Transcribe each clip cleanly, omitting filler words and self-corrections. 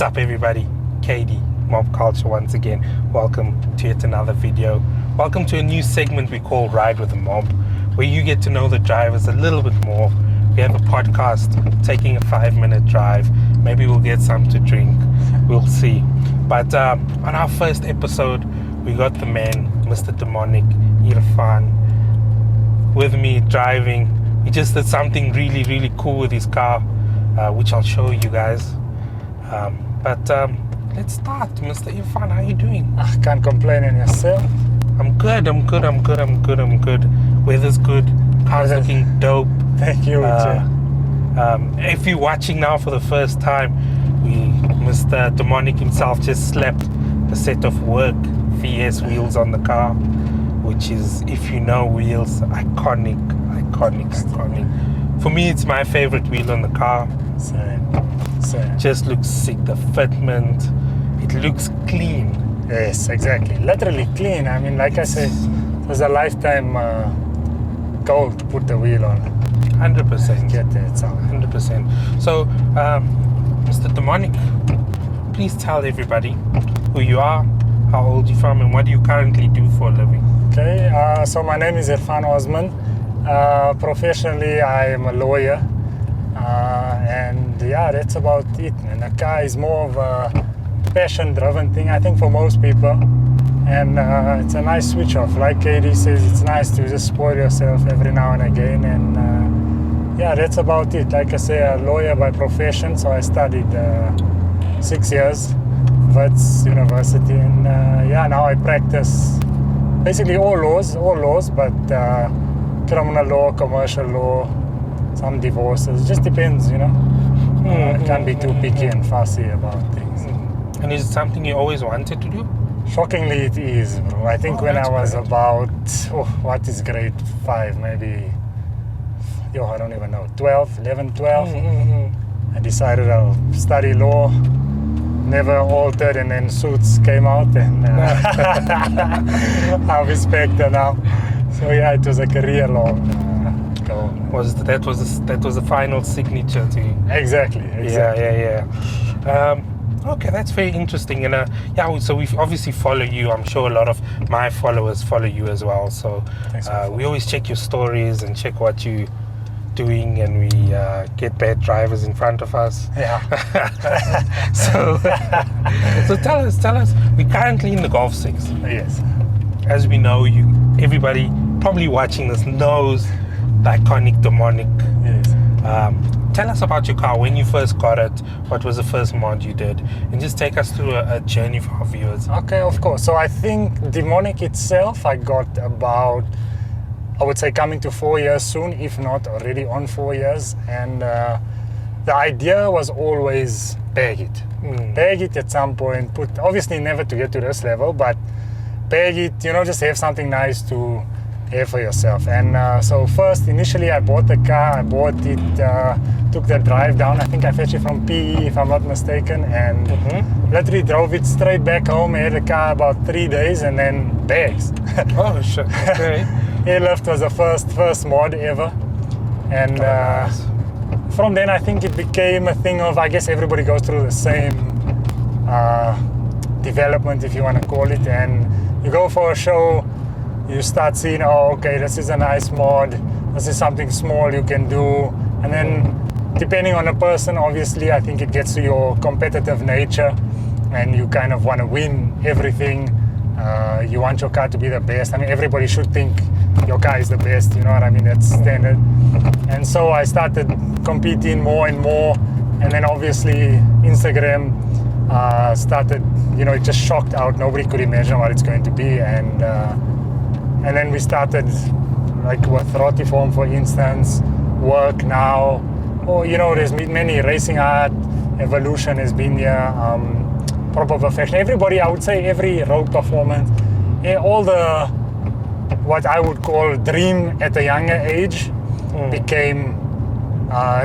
up, everybody? KD, Mob Culture once again. Welcome to yet another video. Welcome to a new segment we call Ride with the Mob, where you get to know the drivers a little bit more. We have a podcast taking a 5-minute drive. Maybe we'll get some to drink. We'll see. But on our first episode, we got the man, Mr. Demonic, Irfaan, with me driving. He just did something really, really cool with his car, which I'll show you guys. But let's start. Mr. Irfaan, how are you doing? I can't complain on yourself. I'm good. Weather's good. Car's looking dope. Thank you. If you're watching now for the first time, Mr. Demonic himself just slapped a set of work VS wheels on the car, which is, if you know wheels, iconic. For me, it's my favorite wheel on the car. Same. Just looks sick. The fitment, it looks clean. Yes, exactly. Literally clean. I mean, like I said, it was a lifetime goal to put the wheel on. 100%. Get it. 100%. So, Mr. Demonic, please tell everybody who you are, how old you're from, and what do you currently do for a living? Okay, so my name is Irfaan Osman. Professionally, I am a lawyer. And yeah, that's about it. And the car is more of a passion-driven thing, I think, for most people. And it's a nice switch off. Like KD says, it's nice to just spoil yourself every now and again. And yeah, that's about it. Like I say, a lawyer by profession, so I studied 6 years, Wits University. And yeah, now I practice basically all laws, but criminal law, commercial law, some divorces. It just depends, I can't be too picky and fussy about things. And is it something you always wanted to do? Shockingly, it is, bro. I think when I was great. about, what is grade 5, maybe, I don't even know, 11, 12, I decided I'll study law. Never altered, and then Suits came out, and I'm inspector now. So yeah, it was a career-long goal. That was the final signature to you? Exactly. Yeah. Okay, that's very interesting. And yeah, so we obviously follow you. I'm sure a lot of my followers follow you as well. So we always check your stories and check what you're doing, and we get bad drivers in front of us. Yeah. So tell us. We're currently in the Golf 6. Yes. As we know, everybody probably watching this knows the iconic Demonic. Yes. Tell us about your car, when you first got it, what was the first mod you did, and just take us through a journey for our viewers. Okay, of course. So I think Demonic itself, I got about, I would say, coming to 4 years soon, if not already on 4 years. And the idea was always bag it. Bag it at some point, obviously never to get to this level, but bag it, just have something nice to have for yourself. And so first, initially I bought the car, took the drive down. I think I fetched it from PE, if I'm not mistaken, and literally drove it straight back home. I had the car about 3 days, and then bags. Oh shit, okay. Airlift was the first mod ever. And nice. From then I think it became a thing of, I guess everybody goes through the same development, if you want to call it, and you go for a show, you start seeing, okay, this is a nice mod, this is something small you can do, and then depending on the person, obviously, I think it gets to your competitive nature, and you kind of want to win everything. You want your car to be the best. I mean, everybody should think your car is the best, you know what I mean? That's standard. And so I started competing more and more, and then obviously Instagram started, it just shocked out. Nobody could imagine what it's going to be, and then we started, like with Rotiform, for instance, work now, or there's many, Racing Art, Evolution has been here, Proper Perfection. Everybody, I would say, every road performance, all the what I would call dream at a younger age became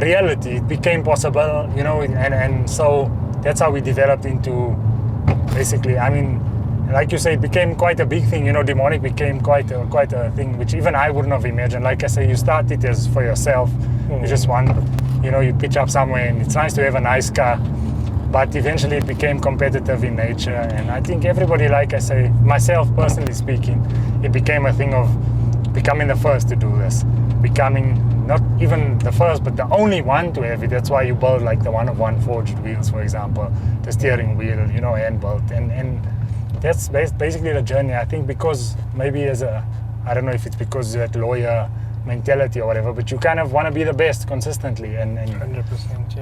reality. It became possible, and so that's how we developed into, basically, I mean, like you say, it became quite a big thing. Demonic became quite a thing, which even I wouldn't have imagined. Like I say, you start it as for yourself. You just want, you pitch up somewhere, and it's nice to have a nice car. but eventually it became competitive in nature. And I think everybody, like I say, myself personally speaking, it became a thing of becoming the first to do this, becoming not even the first, but the only one to have it. That's why you build like the one-of-one forged wheels, for example, the steering wheel, hand built, and that's basically the journey. I think because maybe I don't know if it's because of that lawyer mentality or whatever, but you kind of want to be the best consistently, and 100%,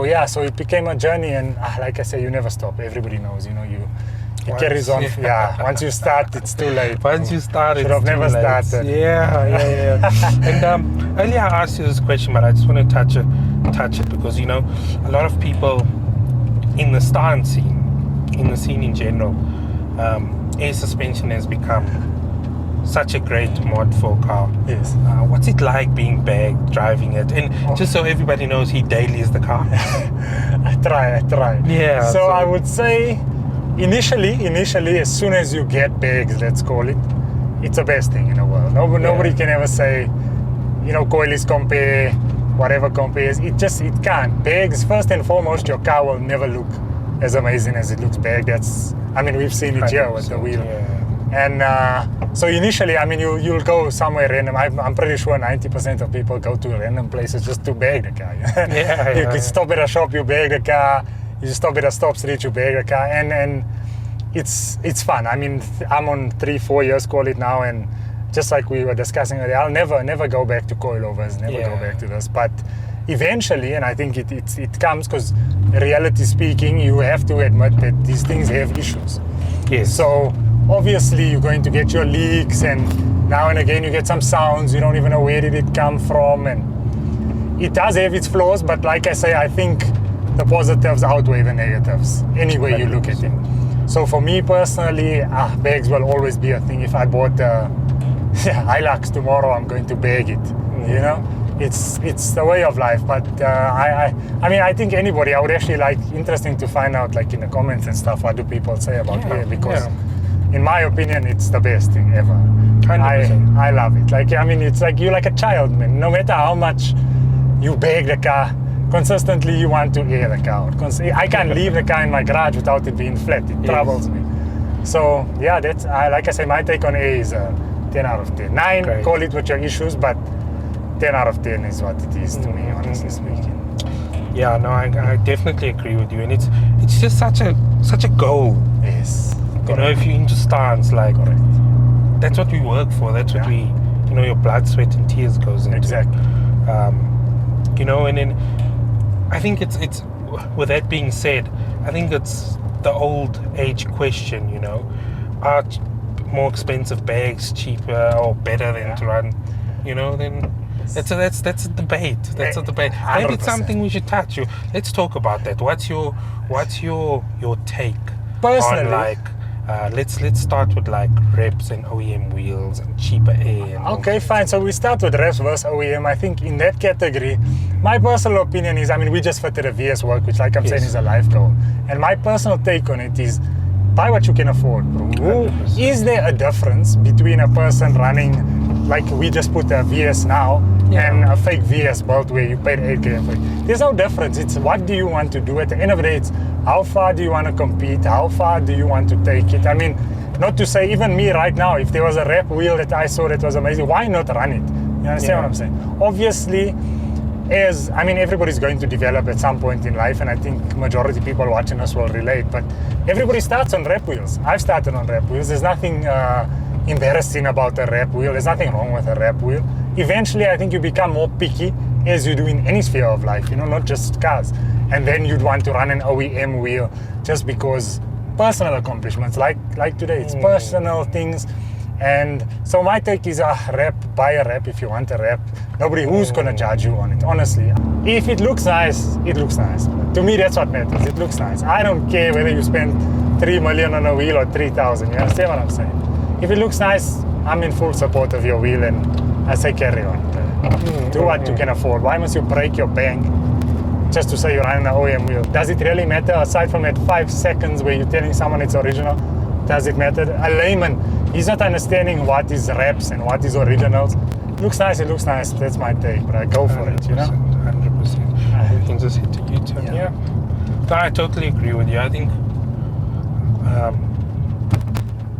yeah. So it became a journey, and like I say, you never stop. Everybody knows, it carries on. Yeah, once you start, it's too late. Once you start, it's should have never started. Yeah. And earlier I asked you this question, but I just want to touch it because a lot of people in the starting scene, in the scene in general, air suspension has become such a great mod for a car. Yes. What's it like being bagged, driving it? And just so everybody knows, he dailies the car. I try. Yeah. So I would say, initially, as soon as you get bags, let's call it, it's the best thing in the world. Nobody can ever say, coilies compare, whatever compares. It can't. Bags, first and foremost, your car will never look as amazing as it looks bagged. We've seen it here with the wheel. Yeah. And so initially, you'll go somewhere random. I'm pretty sure 90% of people go to random places just to bag the car. You could stop at a shop, you bag the car. You stop at a stop street, you bag the car, and it's fun. I'm on 3-4 years, call it now, and just like we were discussing earlier, I'll never go back to coilovers, never go back to this. But eventually, and I think it comes because, reality speaking, you have to admit that these things have issues. Yes. So obviously you're going to get your leaks, and now and again you get some sounds, you don't even know where did it come from, and it does have its flaws, but like I say, I think the positives outweigh the negatives, any way you look at it. So for me personally, bags will always be a thing. If I bought a Hilux tomorrow, I'm going to bag it, It's the way of life, but I think anybody, I would actually interesting to find out, like in the comments and stuff, what do people say about it, because in my opinion, it's the best thing ever. 100%. I love it. It's like you're like a child, man. No matter how much you bag the car, consistently you want to air the car out. I can't leave the car in my garage without it being flat. It troubles me. So yeah, that's like I say, my take on air is 10 out of 10. 9, Great. Call it with your issues, but 10 out of 10 is what it is to me, honestly speaking. Yeah, no, I definitely agree with you, and it's just such a goal. Yes. If you're into stance, Correct. that's what we work for. That's what we, your blood, sweat, and tears goes into. Exactly. And then I think it's with that being said, I think it's the old age question. Are more expensive bags cheaper or better than to run? Then. That's a debate. That's a debate. Maybe it's 100%. something we should touch. Let's talk about that. What's your take Personally, on let's start with reps and OEM wheels and cheaper air. And okay, fine. So we start with reps versus OEM. I think in that category, my personal opinion is, we just fitted a VS work, which like I'm saying is a life goal. And my personal take on it is, buy what you can afford, bro. 100%. Is there a difference between a person running, like we just put a VS now, and a fake VS built where you paid 8K for it? There's no difference. It's what do you want to do? At the end of the day, it's how far do you want to compete? How far do you want to take it? Not to say, even me right now, if there was a rep wheel that I saw that was amazing, why not run it? You understand what I'm saying? Obviously, everybody's going to develop at some point in life, and I think majority people watching us will relate, but everybody starts on rep wheels. I've started on rep wheels. There's nothing embarrassing about a rep wheel. There's nothing wrong with a rep wheel. Eventually, I think you become more picky as you do in any sphere of life, not just cars. And then you'd want to run an OEM wheel just because personal accomplishments, like today, it's personal things. And so my take is buy a rep if you want a rep. Nobody who's gonna judge you on it, honestly. If it looks nice, it looks nice. To me, that's what matters. It looks nice. I don't care whether you spend 3 million on a wheel or 3,000. You understand what I'm saying? If it looks nice, I'm in full support of your wheel, and I say carry on. Do what you can afford. Why must you break your bank just to say you're running an OEM wheel? Does it really matter, aside from that 5 seconds where you're telling someone it's original? Does it matter? A layman, he's not understanding what is reps and what is originals. It looks nice, that's my take, but I go for it, 100%. can just hit a U-turn. Yeah. No, I totally agree with you. I think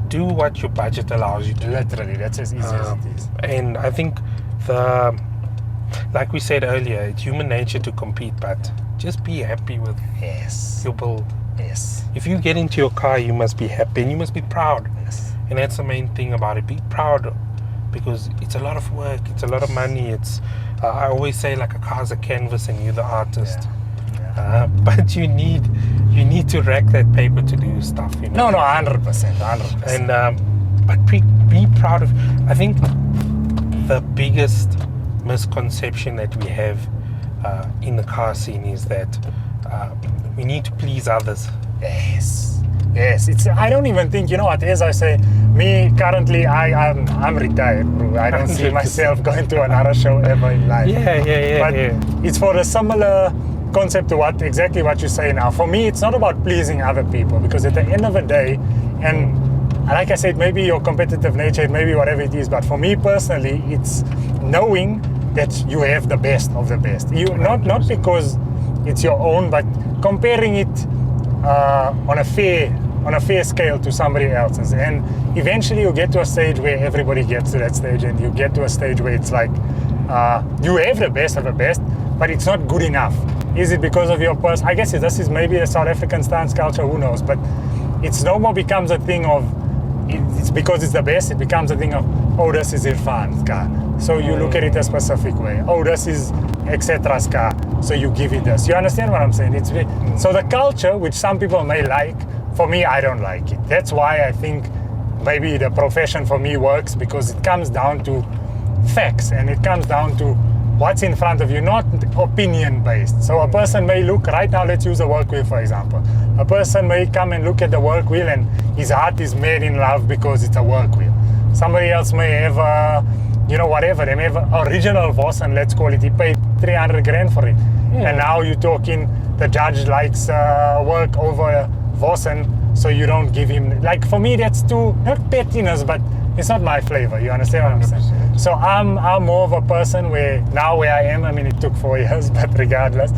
do what your budget allows you to. Literally, that's as easy as it is. And I think like we said earlier, it's human nature to compete, but just be happy with your build. Yes. If you get into your car, you must be happy and you must be proud. Yes. And that's the main thing about it. Be proud, because it's a lot of work, it's a lot of money. It's I always say, like, a car's a canvas and you're the artist. But you need to rack that paper to do stuff, you know. No, 100%. And but be proud of. I think the biggest misconception that we have in the car scene is that we need to please others. Yes. It's. I don't even think, you know what, as I say, me currently, I'm retired, bro. I don't see myself going to another show ever in life. But it's for a similar concept to exactly what you say now. For me, it's not about pleasing other people, because at the end of the day, and like I said, maybe your competitive nature, maybe whatever it is, but for me personally, it's knowing that you have the best of the best. You not because it's your own, but comparing it on a fair scale to somebody else's. And eventually you get to a stage where everybody gets to that stage, and you get to a stage where it's like you have the best of the best, but it's not good enough. Is it because of your person? I guess this is maybe a South African stance culture, who knows, but it's no more becomes a thing of it's because it's the best. It becomes a thing of, oh, this is Irfaan's car, so you look at it a specific way. Oh, this is etc's car, so you give it this. You understand what I'm saying? It's so the culture, which some people may like, for me, I don't like it. That's why I think maybe the profession for me works, because it comes down to facts, and it comes down to what's in front of you, not opinion based. So a person may look, right now, let's use a work wheel for example. A person may come and look at the work wheel and his heart is made in love because it's a work wheel. Somebody else may have whatever, they may have an original Vossen, let's call it, he paid 300 grand for it. And now you're talking, the judge likes work over Vossen, so you don't give him, like, for me that's too, not pettiness, but it's not my flavor, you understand what I'm saying? So I'm more of a person where I am, I mean, it took 4 years, but regardless,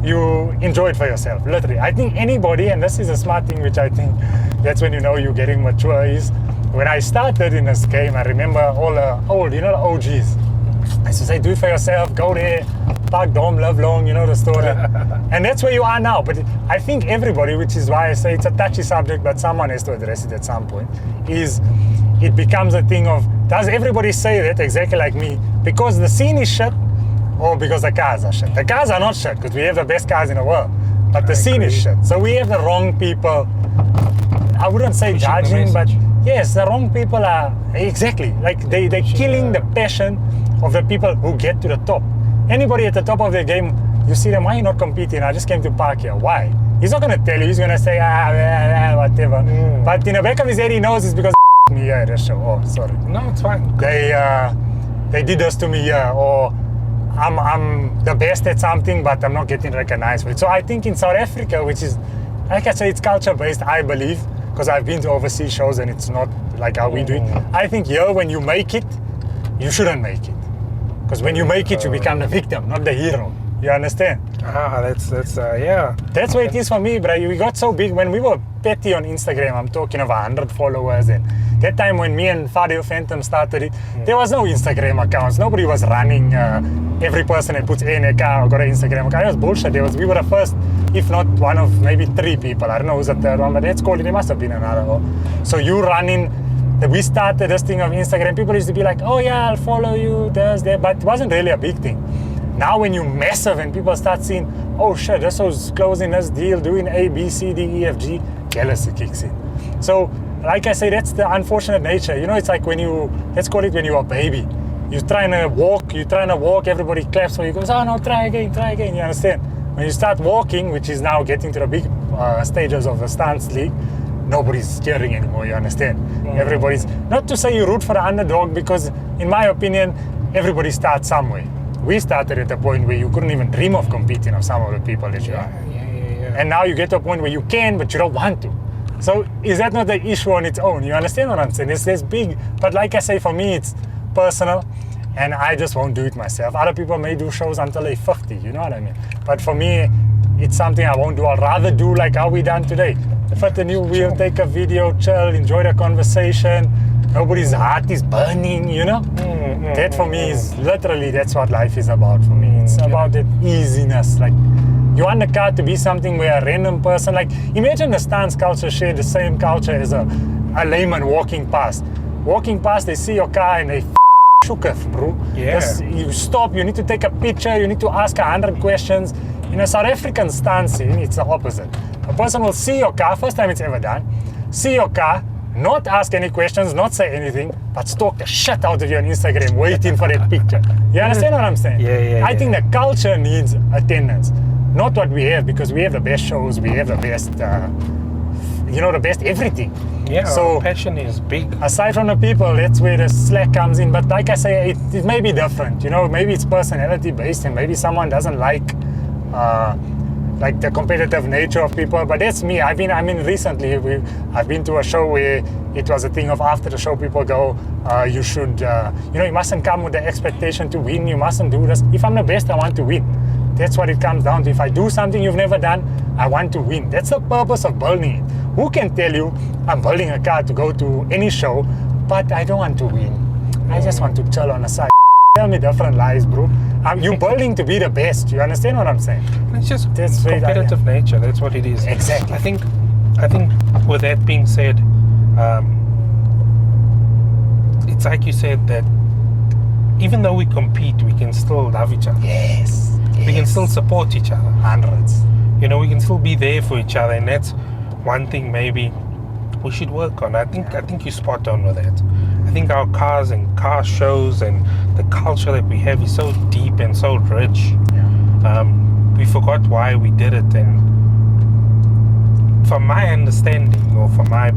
you enjoy it for yourself, literally. I think anybody, and this is a smart thing, which I think that's when you know you're getting mature, is when I started in this game, I remember all the old, the OGs. I used to say, do it for yourself, go there, park dom, live long, you know the story. And that's where you are now. But I think everybody, which is why I say it's a touchy subject, but someone has to address it at some point, is it becomes a thing of, does everybody say that exactly like me? Because the scene is shit, or because the cars are shit? The cars are not shit, because we have the best cars in the world, but the scene is shit. So we have the wrong people, I wouldn't say judging, but yes, the wrong people are, exactly, like they're killing the passion of the people who get to the top. Anybody at the top of the game, you see them, why are you not competing? I just came to park here. Why? He's not going to tell you. He's going to say, whatever. But in the back of his head, he knows it's because me here at the show. Oh, sorry. No, it's fine. They did this to me here, or I'm the best at something, but I'm not getting recognized for it. So I think in South Africa, which is, like I say, it's culture-based, I believe, because I've been to overseas shows and it's not like how we do it. I think here, when you make it, you shouldn't make it. Because when you make it, you become the victim, not the hero. You understand? That's yeah. That's what it is for me, bro. We got so big when we were petty on Instagram. I'm talking of 100 followers, and that time when me and Fadil Phantom started it, there was no Instagram accounts. Nobody was running. Every person that puts in a car got an Instagram account. It was bullshit. We were the first, if not one of maybe 3 people. I don't know who's the third one, but let's call it. There must have been another one. So you running. We started this thing of Instagram. People used to be like, oh yeah, I'll follow you, there's that, but it wasn't really a big thing. Now when you're massive and people start seeing, oh shit, this was closing this deal, doing A, B, C, D, E, F, G, jealousy kicks in. So, like I say, that's the unfortunate nature. You know, it's like when let's call it when you're a baby. You're trying to walk, everybody claps for you, goes, oh no, try again, you understand? When you start walking, which is now getting to the big stages of the stance league, nobody's cheering anymore, you understand? Everybody's, not to say you root for the underdog, because in my opinion, everybody starts somewhere. We started at a point where you couldn't even dream of competing with some of the people that you are. And now you get to a point where you can, but you don't want to. So is that not the issue on its own? You understand what I'm saying? It's big, but like I say, for me, it's personal. and I just won't do it myself. Other people may do shows until they're 50, you know what I mean? But for me, it's something I won't do. I'd rather do like how we done today. Fit the new wheel, take a video, chill, enjoy the conversation. Nobody's heart is burning, you know? That for me is literally, that's what life is about for me. It's about that easiness. Like, you want the car to be something where a random person, like, imagine the stance culture share the same culture as a layman walking past. Walking past, they see your car and they shooketh, bro. Yeah. You stop, you need to take a picture, you need to ask 100 questions. In a South African stance scene, it's the opposite. A person will see your car, first time it's ever done, see your car, not ask any questions, not say anything, but stalk the shit out of you on Instagram, waiting for that picture. You understand what I'm saying? Yeah. I think the culture needs attendance, not what we have, because we have the best shows, we have the best, the best everything. Yeah, so passion is big. Aside from the people, that's where the slack comes in. But like I say, it may be different. You know, maybe it's personality based, and maybe someone doesn't like the competitive nature of people. But that's me. Recently I've been to a show where it was a thing of after the show people go, you should, you mustn't come with the expectation to win. You mustn't do this. If I'm the best, I want to win. That's what it comes down to. If I do something you've never done, I want to win. That's the purpose of building it. Who can tell you I'm building a car to go to any show, but I don't want to win. I just want to chill on the side. Tell me different lies, bro. You're building to be the best. You understand what I'm saying? It's just competitive nature. That's what it is. Exactly. I think with that being said, it's like you said that even though we compete, we can still love each other. Yes. We can still support each other. Hundreds. We can still be there for each other, and that's one thing maybe we should work on. I think you're spot on with that. I think our cars and car shows and the culture that we have is so deep and so rich. Yeah. We forgot why we did it, and from my understanding or from my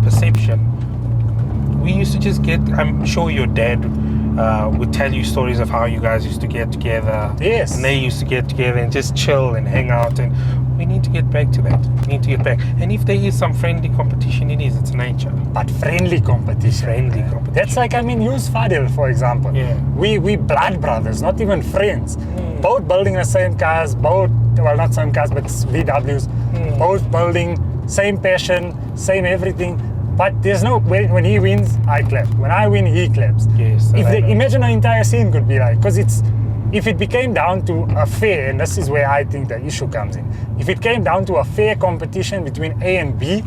perception, we used to just get, I'm sure your dad would tell you stories of how you guys used to get together. Yes. And they used to get together and just chill and hang out, and we need to get back to that. We need to get back. And if there is some friendly competition, it's nature. But friendly competition. Friendly competition. That's like, use Fadil, for example. Yeah. We blood brothers, not even friends. Both building the same cars, not same cars, but VWs. Both building, same passion, same everything. But there's no, when he wins, I clap. When I win, he claps. Yes. Imagine an entire scene could be like, because if it became down to a fair, and this is where I think the issue comes in. If it came down to a fair competition between A and B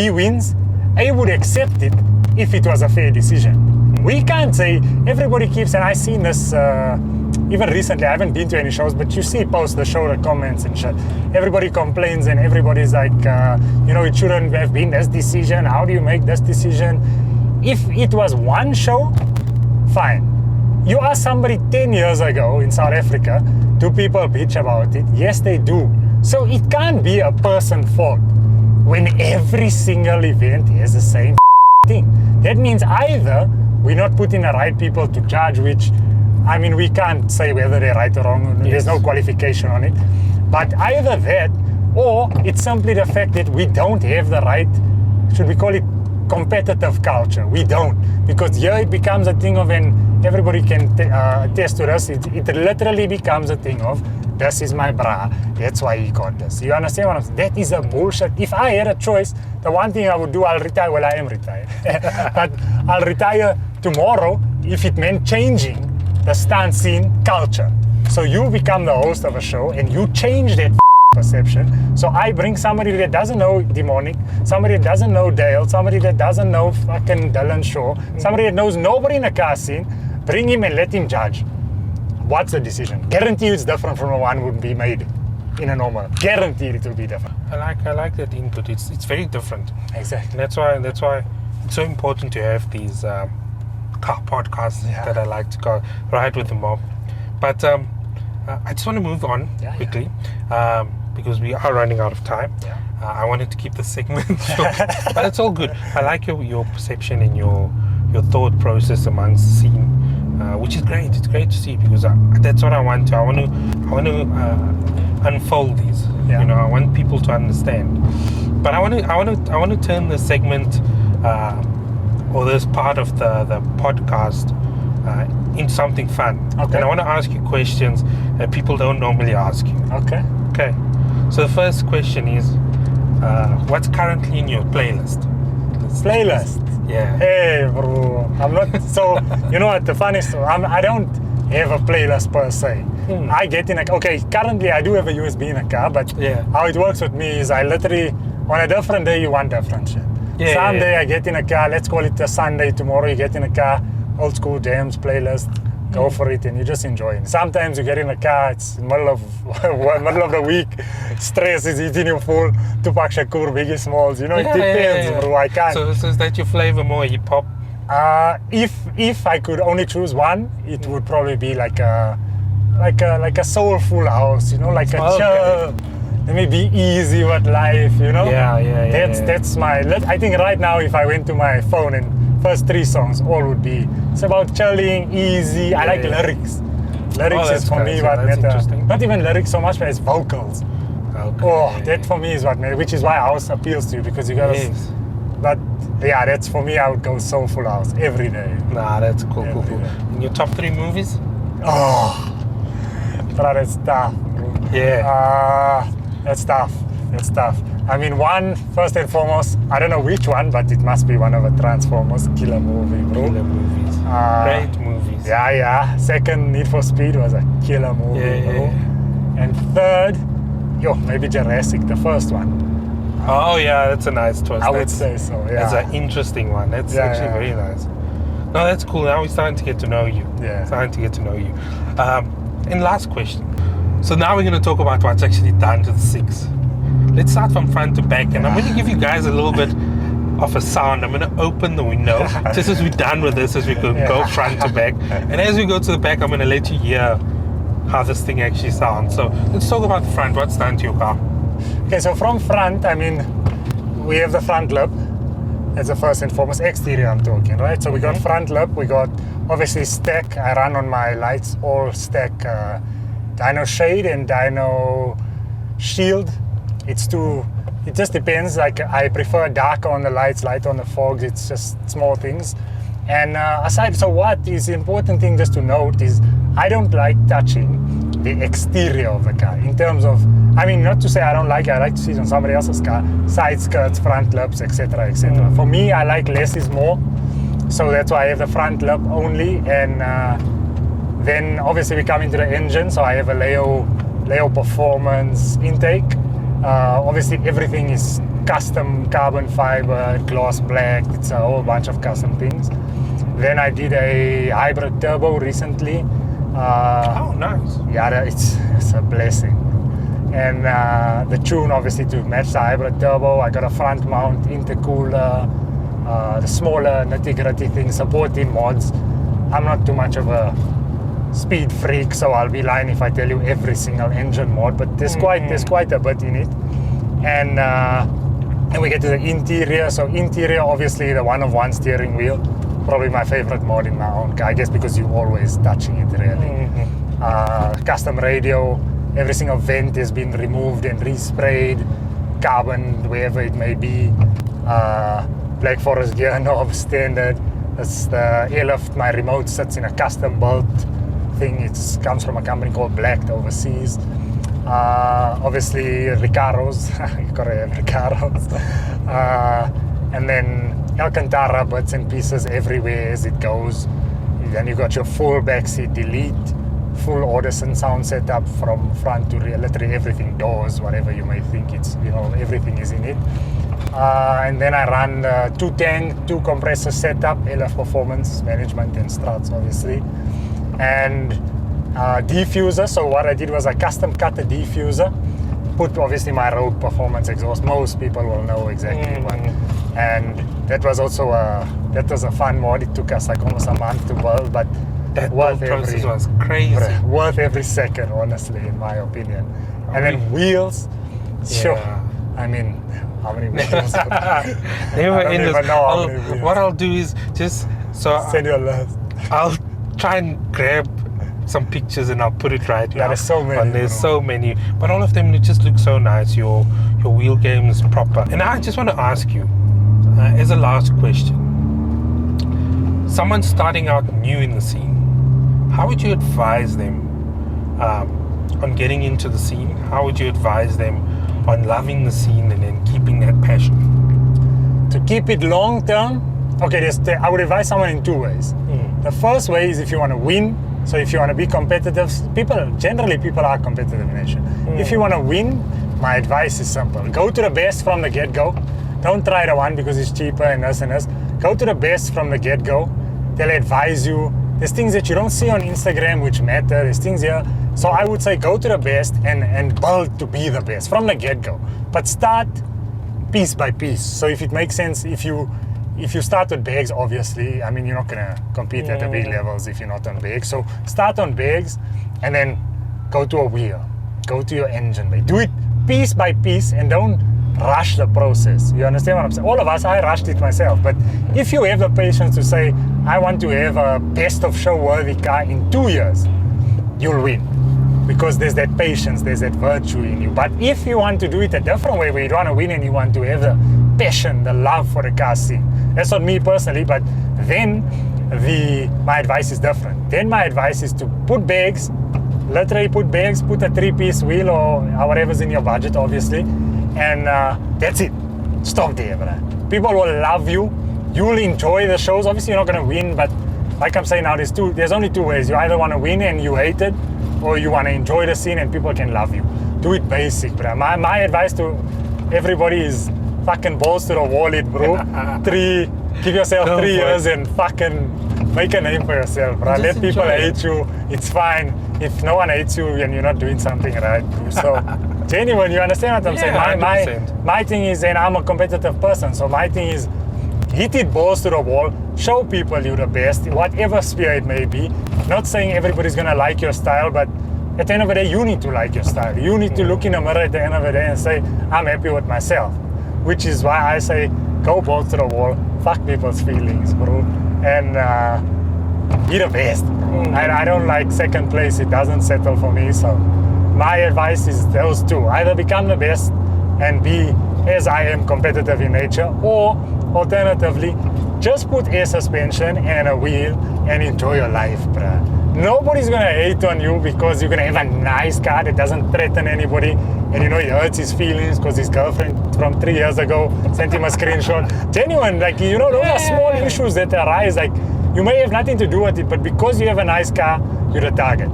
wins, A would accept it if it was a fair decision. We can't say, everybody keeps, and I've seen this, even recently, I haven't been to any shows, but you see posts that show the comments and shit. Everybody complains and everybody's like, it shouldn't have been this decision. How do you make this decision? If it was one show, fine. You ask somebody 10 years ago in South Africa, do people bitch about it? Yes, they do. So it can't be a person's fault when every single event has the same thing. That means either we're not putting the right people to judge, which, we can't say whether they're right or wrong. Yes. There's no qualification on it. But either that, or it's simply the fact that we don't have the right, should we call it competitive culture? We don't. Because here it becomes a thing of, and everybody can attest to this, it literally becomes a thing of, this is my bra, that's why he got this. You understand what I'm saying? That is a bullshit. If I had a choice, the one thing I would do, I'll retire. Well, I am retired. But I'll retire tomorrow if it meant changing the stunt scene culture. So you become the host of a show and you change that perception. So I bring somebody that doesn't know Demonic, somebody that doesn't know Dale, somebody that doesn't know fucking Dylan Shaw, somebody that knows nobody in the car scene, bring him and let him judge. What's the decision? Guarantee it's different from the one would be made in a normal. Guaranteed it will be different. I like that input. It's very different. Exactly. That's why it's so important to have these car podcasts that I like to go ride with the mob. But I just want to move on quickly because we are running out of time. Yeah. I wanted to keep the segment short, but it's all good. I like your perception and your thought process amongst the scene, which is great. It's great to see because that's what I want to. I want to unfold these. Yeah. I want people to understand. But I want to turn the segment or this part of the podcast into something fun. Okay. And I want to ask you questions that people don't normally ask you. Okay. Okay. So the first question is, what's currently in your playlist? Playlist. Yeah. Hey, bro. I'm not. So, you know what? The funniest, I don't have a playlist per se. I get in okay, currently I do have a USB in a car, but how it works with me is I literally, on a different day, you want different shit. Some day I get in a car, let's call it a Sunday, tomorrow you get in a car, old school jams playlist, go for it, and you just enjoy it. Sometimes you get in a car, it's middle of the week, stress is eating you full, Tupac Shakur, Biggie Smalls, you know, it depends, bro, I can't. So is that your flavor, more hip-hop? If I could only choose one, it would probably be like a soulful house, you know, like a chill, let me be easy with life, you know. That's my. I think right now, if I went to my phone and first 3 songs, all would be. It's about chilling, easy. I like lyrics. Lyrics is for me what matters. Not even lyrics so much, but it's vocals. That for me is what matters, which is why house appeals to you, because you gotta. But yeah, that's for me. I would go soulful house every day. Nah, that's cool. In your top 3 movies? That's tough, bro. That's tough. I mean, one, first and foremost, I don't know which one, but it must be one of the Transformers killer movie, bro. Killer movies. Great movies. Yeah. Second, Need for Speed was a killer movie, bro. And third, maybe Jurassic, the first one. Oh yeah, that's a nice twist. I would say so, yeah. That's an interesting one. That's actually very nice. No, that's cool. Now we're starting to get to know you. And last question. So now we're going to talk about what's actually done to the 6. Let's start from front to back, and I'm going to give you guys a little bit of a sound. I'm going to open the window just as we're done with this, as we go front to back. And as we go to the back, I'm going to let you hear how this thing actually sounds. So let's talk about the front. What's done to your car? Okay, so from front, I mean, we have the front lip. That's the first and foremost. Exterior I'm talking, right? So we got front lip, we got obviously stack. I run on my lights all stack dyno shade and dyno shield. It just depends. Like I prefer dark on the lights, light on the fogs. It's just small things. And so what is the important thing just to note is I don't like touching the exterior of the car in terms of, I mean, not to say I don't like it, I like to see it on somebody else's car, side skirts, front lips, etc., etc. For me, I like less is more, so that's why I have the front lip only. And then obviously we come into the engine, so I have a Leo Performance intake. Obviously everything is custom carbon fiber, gloss black, it's a whole bunch of custom things. Then I did a hybrid turbo recently. Nice. Yeah, it's a blessing. And the tune obviously to match the hybrid turbo. I got a front mount intercooler, the smaller nitty-gritty things, supporting mods. I'm not too much of a speed freak, so I'll be lying if I tell you every single engine mod, but there's quite a bit in it. And we get to the interior. So interior, obviously the one-of-one steering wheel, probably my favorite mod in my own car, I guess, because you're always touching it really. Custom radio, every single vent has been removed and resprayed, carbon, wherever it may be. Black Forest gear knob, standard. That's the airlift. My remote sits in a custom built thing. It comes from a company called Black overseas. Obviously Recaros, you gotta have Recaros. And then Alcantara bits and pieces everywhere as it goes. Then you got your full backseat delete, full Audison sound setup from front to rear, literally everything, doors, whatever you may think, it's, you know, everything is in it. And then I run the 2 compressor setup, LF performance management and struts obviously, and diffuser. So what I did was I custom cut a diffuser, put obviously my road performance exhaust. Most people will know exactly what. And that was also a fun mod. It took us like almost a month to build, but that process was crazy. Worth every second, honestly, in my opinion. And then wheels, sure. I mean, how many wheels? Never endless. What I'll do is just send you a list. I'll try and grab some pictures and I'll put it right now. There's so many. But there's so many. But all of them, they just look so nice. Your wheel game is proper. And I just want to ask you, as a last question, someone starting out new in the scene, how would you advise them on getting into the scene? How would you advise them on loving the scene and then keeping that passion? To keep it long term, okay, I would advise someone in two ways. The first way is if you want to win. So if you want to be competitive, generally people are competitive in nature. If you want to win, my advice is simple. Go to the best from the get-go. Don't try the one because it's cheaper and this and this. Go to the best from the get-go. They'll advise you. There's things that you don't see on Instagram which matter. There's things here. So I would say go to the best and build to be the best from the get-go. But start piece by piece. So if it makes sense, if you start with bags, obviously, I mean, you're not gonna compete at the big levels if you're not on bags. So start on bags and then go to a wheel. Go to your engine bay. Do it piece by piece and don't rush the process. You understand what I'm saying? All of us, I rushed it myself. But if you have the patience to say, I want to have a best of show worthy car in 2 years, you'll win. Because there's that patience, there's that virtue in you. But if you want to do it a different way, where you want to win and you want to have the passion, the love for the car scene, that's not me personally, but then my advice is different. Then my advice is to put bags, literally put bags, put a 3-piece wheel or whatever's in your budget, obviously, and that's it. Stop there, bro. People will love you. You'll enjoy the shows. Obviously, you're not going to win, but like I'm saying now, there's only two ways. You either want to win and you hate it, or you want to enjoy the scene and people can love you. Do it basic, bro. My advice to everybody is fucking balls to the wallet, bro. Give yourself 3 years and fucking make a name for yourself, bro. Let people hate you. It's fine. If no one hates you and you're not doing something right, bro. So, genuine, you understand what I'm saying? My thing is, and I'm a competitive person, so my thing is, hit it balls to the wall, show people you're the best, whatever sphere it may be. Not saying everybody's gonna like your style, but at the end of the day, you need to like your style. You need to look in the mirror at the end of the day and say, I'm happy with myself. Which is why I say, go balls to the wall, fuck people's feelings, bro. And be the best, bro. I don't like second place, it doesn't settle for me. So my advice is those two. Either become the best and be, as I am, competitive in nature, or alternatively, just put air suspension and a wheel and enjoy your life, bruh. Nobody's gonna hate on you because you're gonna have a nice car that doesn't threaten anybody, and you know he hurts his feelings because his girlfriend from 3 years ago sent him a screenshot. Genuine, like, you know, those are small issues that arise. Like, you may have nothing to do with it, but because you have a nice car, you're the target.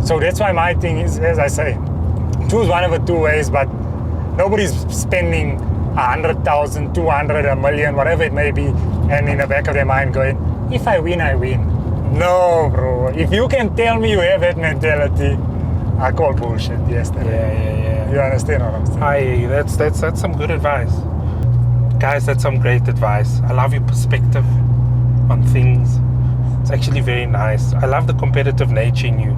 So that's why my thing is, as I say, choose one of the two ways, but nobody's spending 100,000, 200, a million, whatever it may be, and in the back of their mind going, if I win, I win. No, bro. If you can tell me you have that mentality, I call bullshit yesterday. Yeah. You understand what I'm saying? I hear you. That's some good advice. Guys, that's some great advice. I love your perspective on things. It's actually very nice. I love the competitive nature in you.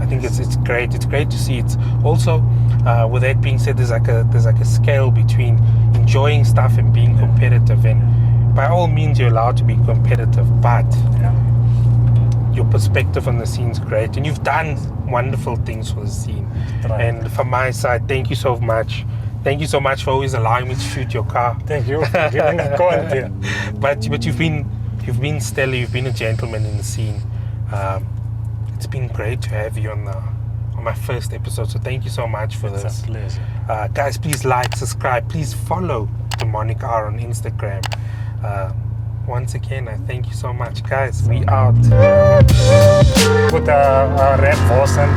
I think it's great. It's great to see. It's also, with that being said, there's like a scale between enjoying stuff and being competitive. And by all means, you're allowed to be competitive, but your perspective on the scene's great, and you've done wonderful things for the scene. Right. And from my side, thank you so much. Thank you so much for always allowing me to shoot your car. Thank you for giving the content. But you've been stellar. You've been a gentleman in the scene. It's been great to have you on my first episode. So thank you so much for this. It's a pleasure. Guys, please like, subscribe. Please follow Demonic R on Instagram. Once again, I thank you so much, guys. We out. Put a red Boston.